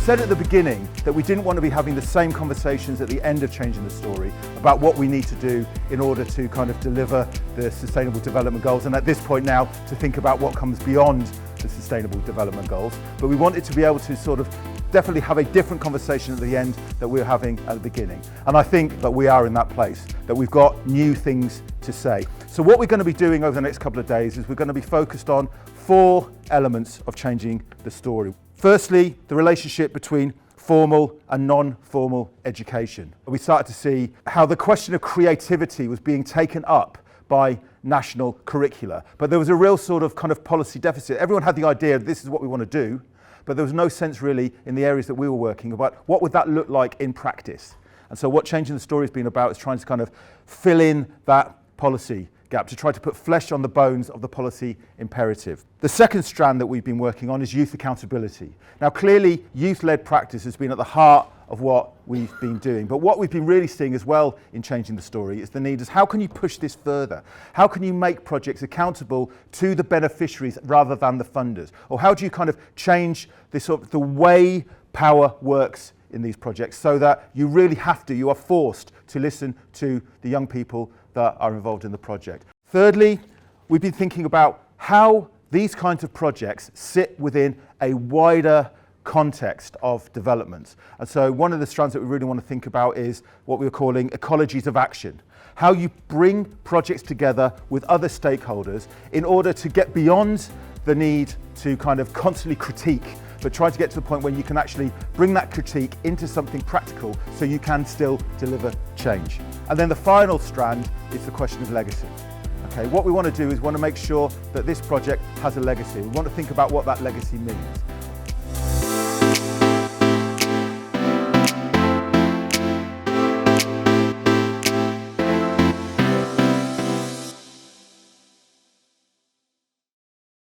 said at the beginning that we didn't want to be having the same conversations at the end of changing the story about what we need to do in order to kind of deliver the Sustainable Development Goals, and at this point now to think about what comes beyond the Sustainable Development Goals. But we wanted to be able to sort of definitely have a different conversation at the end that we were having at the beginning. And I think that we are in that place, that we've got new things to say. So what we're going to be doing over the next couple of days is we're going to be focused on 4 elements of changing the story. Firstly, the relationship between formal and non-formal education. We started to see how the question of creativity was being taken up by national curricula, but there was a real sort of kind of policy deficit. Everyone had the idea this is what we want to do, but there was no sense really in the areas that we were working about what would that look like in practice. And so what Changing the Story has been about is trying to kind of fill in that policy gap, to try to put flesh on the bones of the policy imperative. The second strand that we've been working on is youth accountability. Now clearly youth-led practice has been at the heart of what we've been doing, but what we've been really seeing as well in Changing the Story is the need is how can you push this further? How can you make projects accountable to the beneficiaries rather than the funders? Or how do you kind of change this sort of the way power works in these projects so that you really you are forced to listen to the young people that are involved in the project. Thirdly, we've been thinking about how these kinds of projects sit within a wider context of development. And so one of the strands that we really want to think about is what we're calling ecologies of action. How you bring projects together with other stakeholders in order to get beyond the need to kind of constantly critique, but try to get to the point where you can actually bring that critique into something practical so you can still deliver change. And then the final strand is the question of legacy. Okay, what we want to do is want to make sure that this project has a legacy. We want to think about what that legacy means.